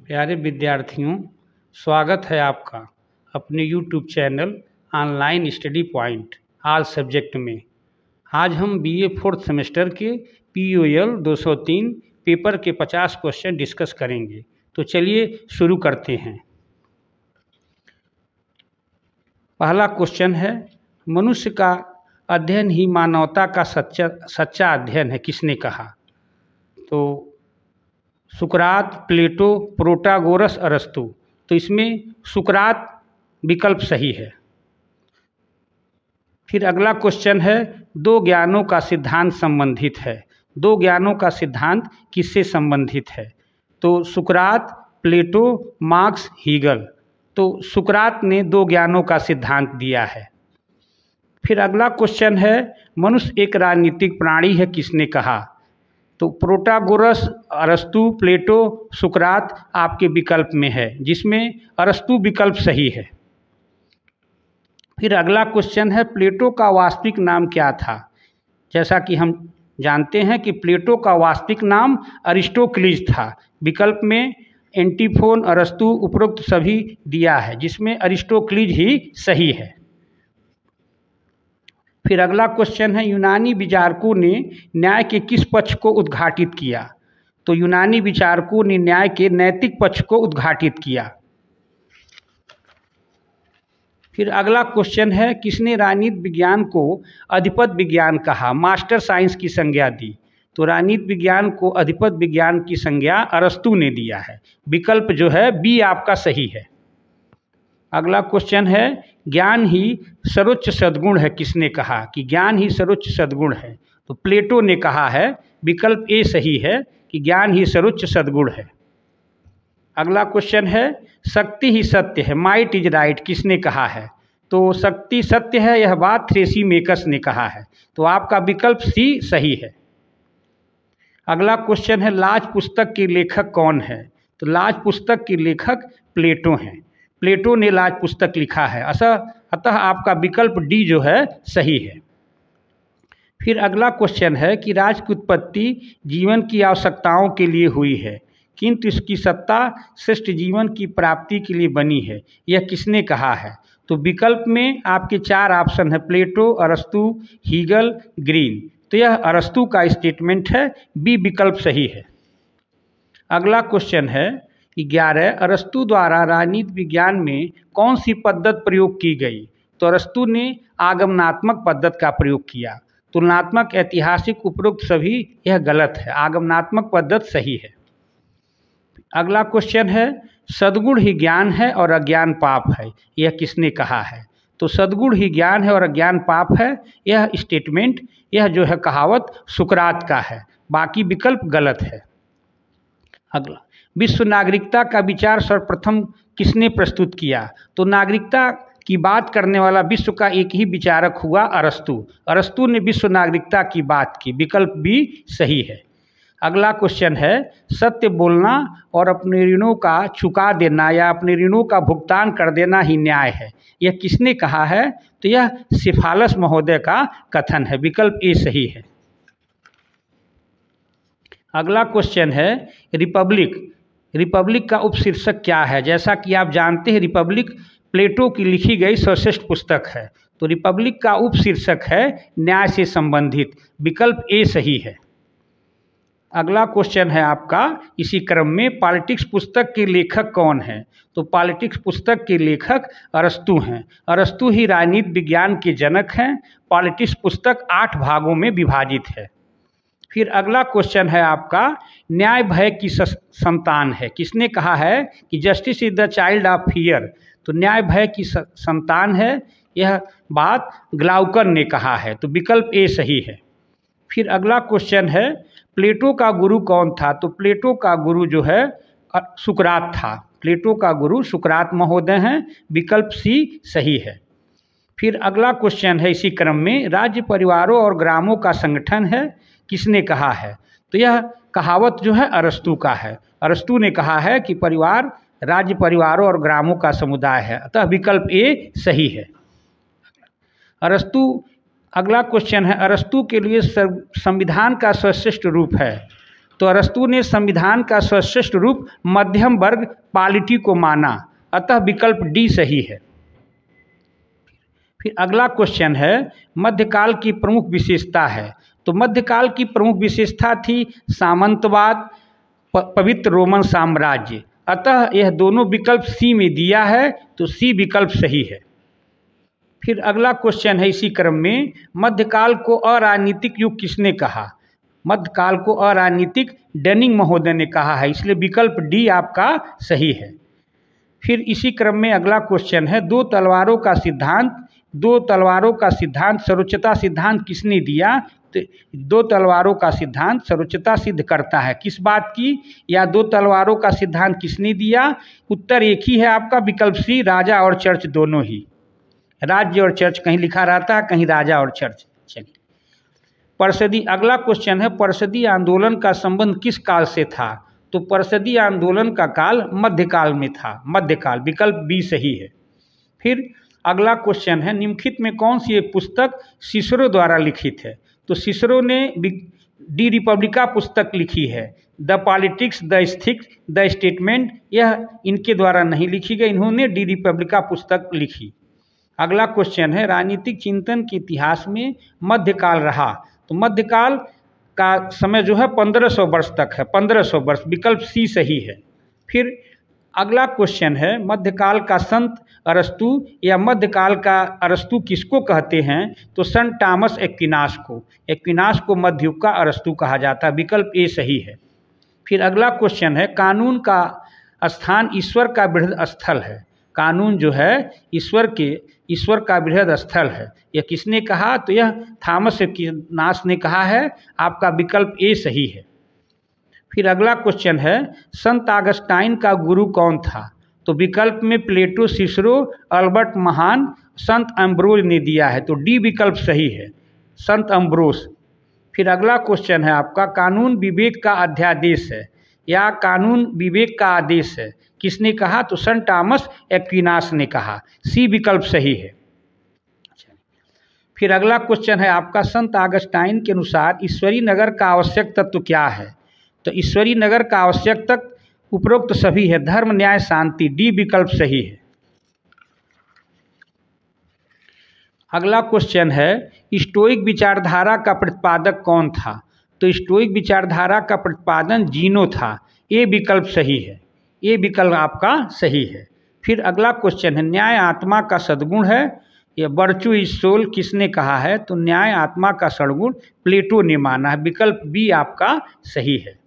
प्यारे विद्यार्थियों, स्वागत है आपका अपने YouTube channel online study point all subject में। आज हम BA 4th सेमेस्टर के POL 203 पेपर के 50 क्वेश्चन डिस्कस करेंगे। तो चलिए शुरू करते हैं। पहला क्वेश्चन है, मनुष्य का अध्ययन ही मानवता का सच्चा अध्ययन है, किसने कहा? तो सुकरात, प्लेटो, प्रोटागोरस, अरस्तु। तो इसमें सुकरात विकल्प सही है। फिर अगला क्वेश्चन है, दो ज्ञानों का सिद्धांत संबंधित है। दो ज्ञानों का सिद्धांत किससे संबंधित है? तो सुकरात, प्लेटो, मार्क्स, हीगल। तो सुकरात ने दो ज्ञानों का सिद्धांत दिया है। फिर अगला क्वेश्चन है, मनुष्य एक राजनीतिक प्राणी है, किसने कहा? तो प्रोटागोरस, अरस्तु, प्लेटो, सुकरात आपके विकल्प में है, जिसमें अरस्तु विकल्प सही है। फिर अगला क्वेश्चन है, प्लेटो का वास्तविक नाम क्या था? जैसा कि हम जानते हैं कि प्लेटो का वास्तविक नाम अरिस्टोक्लीज था। विकल्प में एंटीफोन, अरस्तु, उपरोक्त सभी दिया है, जिसमें अरिस्टोक्लीज ही सही है। फिर अगला क्वेश्चन है, यूनानी विचारकों ने न्याय के किस पक्ष को उद्घाटित किया? तो यूनानी विचारकों ने न्याय के नैतिक पक्ष को उद्घाटित किया। फिर अगला क्वेश्चन है, किसने राजनीति विज्ञान को अधिपत विज्ञान कहा, मास्टर साइंस की संज्ञा दी? तो राजनीति विज्ञान को अधिपत विज्ञान की संज्ञा अरस्तु ने दिया है। विकल्प जो है बी आपका सही है। अगला क्वेश्चन है, ज्ञान ही सर्वोच्च सद्गुण है, किसने कहा कि ज्ञान ही सर्वोच्च सद्गुण है? तो प्लेटो ने कहा है। विकल्प ए सही है कि ज्ञान ही सर्वोच्च सद्गुण है। अगला क्वेश्चन है, शक्ति ही सत्य है, माइट इज राइट, किसने कहा है? तो शक्ति सत्य है, यह बात थ्रेसिमेकस ने कहा है। तो आपका विकल्प सी सही है। अगला क्वेश्चन है, लाज पुस्तक के लेखक कौन है? तो लाज पुस्तक के लेखक प्लेटो हैं। प्लेटो ने लाज पुस्तक लिखा है। अतः आपका विकल्प डी जो है सही है। फिर अगला क्वेश्चन है कि राज की उत्पत्ति जीवन की आवश्यकताओं के लिए हुई है, किंतु इसकी सत्ता श्रेष्ठ जीवन की प्राप्ति के लिए बनी है, यह किसने कहा है? तो विकल्प में आपके 4 ऑप्शन है, प्लेटो, अरस्तु, हीगल, ग्रीन। तो यह अरस्तु का स्टेटमेंट है, बी विकल्प सही है। अगला क्वेश्चन है, 11 अरस्तु द्वारा राजनीति विज्ञान में कौन सी पद्धति प्रयोग की गई? तो अरस्तु ने आगमनात्मक पद्धति का प्रयोग किया। तुलनात्मक, ऐतिहासिक, उपरोक्त सभी यह गलत है। आगमनात्मक पद्धति सही है। अगला क्वेश्चन है, सद्गुण ही ज्ञान है और अज्ञान पाप है, यह किसने कहा है? तो सद्गुण ही ज्ञान है और अज्ञान पाप है, यह स्टेटमेंट, यह जो है कहावत सुकरात का है। बाकी विकल्प गलत है। अगला, विश्व नागरिकता का विचार सर्वप्रथम किसने प्रस्तुत किया? तो नागरिकता की बात करने वाला विश्व का एक ही विचारक हुआ, अरस्तु। अरस्तु ने विश्व नागरिकता की बात की। विकल्प भी सही है। अगला क्वेश्चन है, सत्य बोलना और अपने ऋणों का चुका देना या अपने ऋणों का भुगतान कर देना ही न्याय है, यह किसने कहा है? तो यह सिफालस महोदय का कथन है। विकल्प ए सही है। अगला क्वेश्चन है, रिपब्लिक का उपशीर्षक क्या है? जैसा कि आप जानते हैं, रिपब्लिक प्लेटो की लिखी गई सर्वश्रेष्ठ पुस्तक है। तो रिपब्लिक का उपशीर्षक है न्याय से संबंधित। विकल्प ए सही है। अगला क्वेश्चन है आपका इसी क्रम में, पॉलिटिक्स पुस्तक के लेखक कौन है? तो पॉलिटिक्स पुस्तक के लेखक अरस्तु हैं। अरस्तु ही राजनीति विज्ञान के जनक हैं। पॉलिटिक्स पुस्तक 8 भागों में विभाजित है। फिर अगला क्वेश्चन है आपका, न्याय भय की संतान है, किसने कहा है कि justice is the child of fear? तो न्याय भय की संतान है, यह बात ग्लाउकर ने कहा है। तो विकल्प ए सही है। फिर अगला क्वेश्चन है, प्लेटो का गुरु कौन था? तो प्लेटो का गुरु जो है सुकरात था। प्लेटो का गुरु सुकरात महोदय हैं। विकल्प सी सही है। फिर अगला क्वेश्चन है इसी क्रम में, राज्य परिवारों और ग्रामों का संगठन है, किसने कहा है? तो यह कहावत जो है अरस्तु का है। अरस्तु ने कहा है कि परिवार राज्य परिवारों और ग्रामों का समुदाय है। अतः विकल्प ए सही है। अरस्तु, अगला क्वेश्चन है, अरस्तु के लिए संविधान का सर्वश्रेष्ठ रूप है। तो अरस्तु ने संविधान का सर्वश्रेष्ठ रूप मध्यम वर्ग पॉलिटी को माना, अतः विकल्प डी सही है। फिर अगला क्वेश्चन है मध्यकाल की प्रमुख विशेषता है। तो मध्यकाल की प्रमुख विशेषता थी सामंतवाद, पवित्र रोमन साम्राज्य, अतः यह दोनों विकल्प सी में दिया है, तो सी विकल्प सही है। फिर अगला क्वेश्चन है इसी क्रम में, मध्यकाल को अराजनीतिक युग किसने कहा? मध्यकाल को अराजनीतिक डनिंग महोदय ने कहा है, इसलिए विकल्प डी आपका सही है। फिर इसी क्रम में अगला क्वेश्चन है दो तलवारों का सिद्धांत सर्वोच्चता सिद्धांत किसने दिया? तो दो तलवारों का सिद्धांत सर्वोच्चता सिद्ध करता है, किस बात की? या दो तलवारों का सिद्धांत किसने दिया? उत्तर एक ही है आपका, विकल्प सी, राजा और चर्च दोनों ही। राज्य और चर्च कहीं लिखा रहता है, कहीं राजा और चर्च। चलिए परिषदीय, अगला क्वेश्चन है परिषदीय आंदोलन का संबंध किस काल से था? तो परिषदीय आंदोलन का काल मध्यकाल में था, मध्यकाल, विकल्प बी सही है। फिर अगला क्वेश्चन है निम्नलिखित में कौन सी एक पुस्तक सिसरो द्वारा लिखित है? तो सिसरो ने डी रिपब्लिका पुस्तक लिखी है। The politics, the ethics, the statement, यह इनके द्वारा नहीं लिखी गई, इन्होंने डी रिपब्लिका पुस्तक लिखी। अगला क्वेश्चन है राजनीतिक चिंतन के इतिहास में मध्यकाल रहा। तो मध्यकाल का समय जो है 1500 वर्ष तक है, 1500 वर्ष, विकल्प सी सही है। फिर अगला क्वेश्चन है मध्यकाल का संत अरस्तु या मध्यकाल का अरस्तु किसको कहते हैं? तो संत टॉमस एक्विनास को, एक्विनास को मध्ययुग का अरस्तु कहा जाता है, विकल्प ए सही है। फिर अगला क्वेश्चन है कानून का स्थान ईश्वर का बृहद स्थल है। कानून जो है ईश्वर का बृहद स्थल है, यह किसने कहा? तो यह थॉमस एक्विनास ने कहा है, आपका विकल्प ए सही है। फिर अगला क्वेश्चन है संत ऑगस्टाइन का गुरु कौन था? तो विकल्प में प्लेटो, सिसरो, अल्बर्ट महान, संत अम्ब्रोज ने दिया है, तो डी विकल्प सही है, संत अम्ब्रोज। फिर अगला क्वेश्चन है आपका कानून विवेक का अध्यादेश है या कानून विवेक का आदेश है, किसने कहा? तो संत टॉमस एक्विनास ने कहा, सी विकल्प सही है। फिर अगला क्वेश्चन है आपका संत ऑगस्टाइन के अनुसार ईश्वरी नगर का आवश्यक तत्व क्या है? तो ईश्वरी नगर का आवश्यक तत्व उपरोक्त सभी है, धर्म, न्याय, शांति, डी विकल्प सही है। अगला क्वेश्चन है स्टोइक विचारधारा का प्रतिपादक कौन था? तो स्टोइक विचारधारा का प्रतिपादन जीनो था, ए विकल्प सही है, ए विकल्प आपका सही है। फिर अगला क्वेश्चन है न्याय आत्मा का सद्गुण है या वर्चू इज सोल, किसने कहा है? तो न्याय आत्मा का सद्गुण प्लेटो ने माना है, विकल्प बी आपका सही है।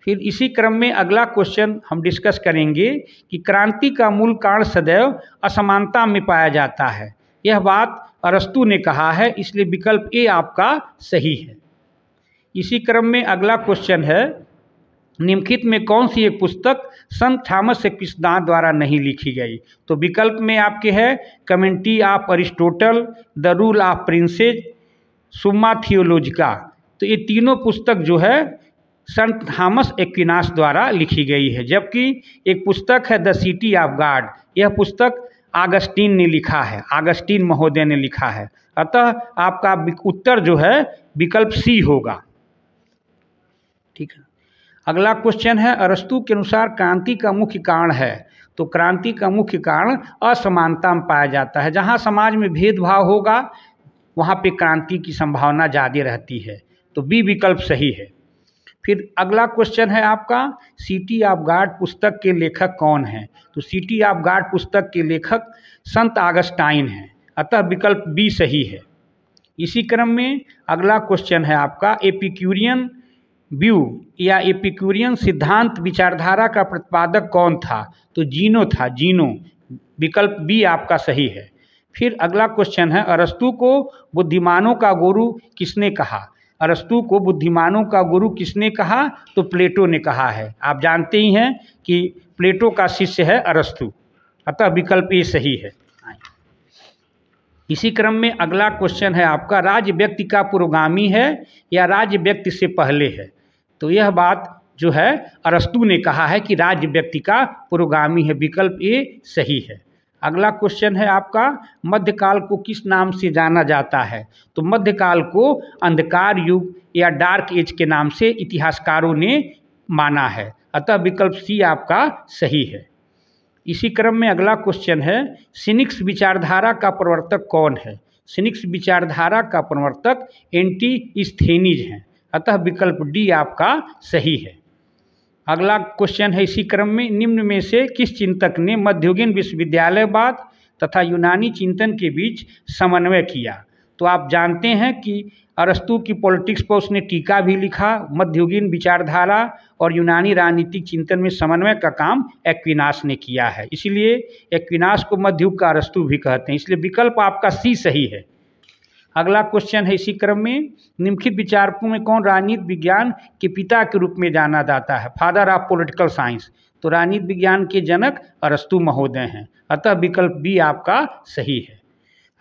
फिर इसी क्रम में अगला क्वेश्चन हम डिस्कस करेंगे कि क्रांति का मूल कारण सदैव असमानता में पाया जाता है, यह बात अरस्तु ने कहा है, इसलिए विकल्प ए आपका सही है। इसी क्रम में अगला क्वेश्चन है निम्नलिखित में कौन सी एक पुस्तक संत थॉमस एक्विनास द्वारा नहीं लिखी गई? तो विकल्प में आपके है commentary of Aristotle, the rule of princess, सुम्मा थियोलॉजिका। तो ये तीनों पुस्तक जो है संत थॉमस एक्विनास द्वारा लिखी गई है, जबकि एक पुस्तक है द सिटी ऑफ गॉड, यह पुस्तक ऑगस्टीन ने लिखा है, ऑगस्टीन महोदय ने लिखा है, अतः आपका उत्तर जो है विकल्प सी होगा। ठीक है। अगला क्वेश्चन है अरस्तु के अनुसार क्रांति का मुख्य कारण है। तो क्रांति का मुख्य कारण असमानता में पाया जाता है, जहाँ समाज में भेदभाव होगा वहाँ पे क्रांति की संभावना ज़्यादा रहती है, तो बी विकल्प सही है। फिर अगला क्वेश्चन है आपका सिटी ऑफ गॉड पुस्तक के लेखक कौन हैं? तो सिटी ऑफ गॉड पुस्तक के लेखक संत ऑगस्टाइन हैं, अतः विकल्प बी सही है। इसी क्रम में अगला क्वेश्चन है आपका एपिक्यूरियन व्यू या एपिक्यूरियन सिद्धांत विचारधारा का प्रतिपादक कौन था? तो जीनो था, जीनो, विकल्प बी आपका सही है। फिर अगला क्वेश्चन है अरस्तु को बुद्धिमानों का गुरु किसने कहा? अरस्तु को बुद्धिमानों का गुरु किसने कहा? तो प्लेटो ने कहा है, आप जानते ही हैं कि प्लेटो का शिष्य है अरस्तु, अतः विकल्प ए सही है। इसी क्रम में अगला क्वेश्चन है आपका राज्य व्यक्ति का पुरोगामी है या राज्य व्यक्ति से पहले है? तो यह बात जो है अरस्तु ने कहा है कि राज्य व्यक्ति का पुरोगामी है, विकल्प ए सही है। अगला क्वेश्चन है आपका, मध्यकाल को किस नाम से जाना जाता है? तो मध्यकाल को अंधकार युग या डार्क एज के नाम से इतिहासकारों ने माना है, अतः विकल्प सी आपका सही है। इसी क्रम में अगला क्वेश्चन है, सिनिक्स विचारधारा का प्रवर्तक कौन है? सिनिक्स विचारधारा का प्रवर्तक एंटीस्थेनीज हैं, अतः विकल्प डी आपका सही है। अगला क्वेश्चन है इसी क्रम में, निम्न में से किस चिंतक ने मध्ययुगीन विश्वविद्यालयवाद तथा यूनानी चिंतन के बीच समन्वय किया? तो आप जानते हैं कि अरस्तु की पॉलिटिक्स पर उसने टीका भी लिखा। मध्ययुगीन विचारधारा और यूनानी राजनीतिक चिंतन में समन्वय का काम एक्विनास ने किया है, इसलिए एक्विनास को मध्ययुग का अरस्तु भी कहते हैं, इसलिए विकल्प आपका सी सही है। अगला क्वेश्चन है इसी क्रम में, निम्नलिखित विचारकों में कौन राजनीति विज्ञान के पिता के रूप में जाना जाता है? Father of political science. तो राजनीति विज्ञान के जनक अरस्तु महोदय हैं, अतः विकल्प बी आपका सही है।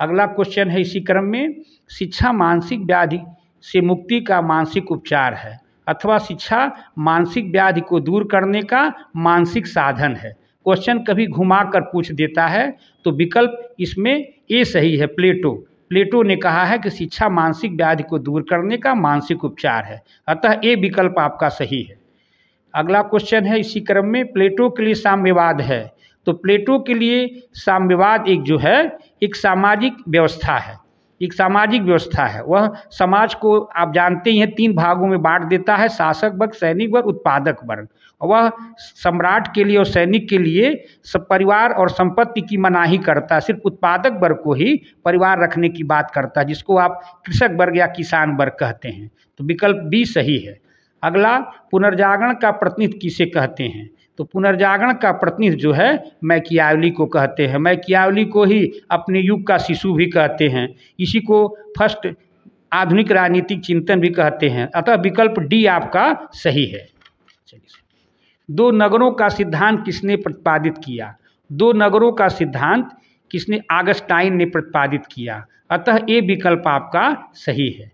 अगला क्वेश्चन है इसी क्रम में, शिक्षा मानसिक व्याधि से मुक्ति का मानसिक उपचार है अथवा शिक्षा मानसिक व्याधि को दूर करने का मानसिक साधन है? क्वेश्चन कभी घुमा कर पूछ देता है, तो विकल्प इसमें ए सही है। प्लेटो ने कहा है कि शिक्षा मानसिक व्याधि को दूर करने का मानसिक उपचार है, अतः ए विकल्प आपका सही है। अगला क्वेश्चन है इसी क्रम में, प्लेटो के लिए साम्यवाद है। तो प्लेटो के लिए साम्यवाद एक सामाजिक व्यवस्था है, एक सामाजिक व्यवस्था है। वह समाज को आप जानते ही हैं 3 भागों में बांट देता है, शासक वर्ग, सैनिक वर्ग, उत्पादक वर्ग। वह सम्राट के लिए और सैनिक के लिए सब परिवार और संपत्ति की मनाही करता है, सिर्फ उत्पादक वर्ग को ही परिवार रखने की बात करता है, जिसको आप कृषक वर्ग या किसान वर्ग कहते हैं। तो विकल्प बी सही है। अगला, पुनर्जागरण का प्रतिनिधि किसे कहते हैं? तो पुनर्जागरण का प्रतिनिधि जो है मैकियावली को कहते हैं। मैकियावली को ही अपने युग का शिशु भी कहते हैं, इसी को फर्स्ट आधुनिक राजनीतिक चिंतन भी कहते हैं, अतः विकल्प डी आपका सही है। 2 नगरों का सिद्धांत किसने प्रतिपादित किया? 2 नगरों का सिद्धांत किसने? ऑगस्टाइन ने प्रतिपादित किया, अतः ए विकल्प आपका सही है।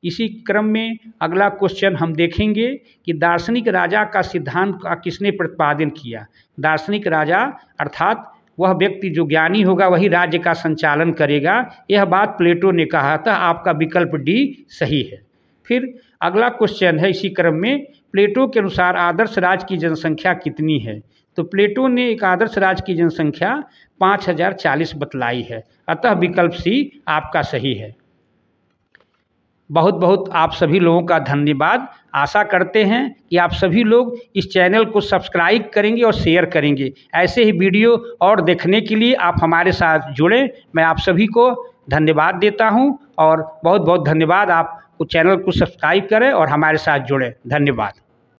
इसी क्रम में अगला क्वेश्चन हम देखेंगे कि दार्शनिक राजा का सिद्धांत का किसने प्रतिपादन किया? दार्शनिक राजा अर्थात वह व्यक्ति जो ज्ञानी होगा वही राज्य का संचालन करेगा, यह बात प्लेटो ने कहा था, आपका विकल्प डी सही है। फिर अगला क्वेश्चन है इसी क्रम में, प्लेटो के अनुसार आदर्श राज्य की जनसंख्या कितनी है? तो प्लेटो ने एक आदर्श राज्य की जनसंख्या 5040 बतलाई है, अतः विकल्प सी आपका सही है। बहुत बहुत आप सभी लोगों का धन्यवाद। आशा करते हैं कि आप सभी लोग इस चैनल को सब्सक्राइब करेंगे और शेयर करेंगे। ऐसे ही वीडियो और देखने के लिए आप हमारे साथ जुड़ें। मैं आप सभी को धन्यवाद देता हूं और बहुत बहुत धन्यवाद। आप चैनल को सब्सक्राइब करें और हमारे साथ जुड़ें। धन्यवाद।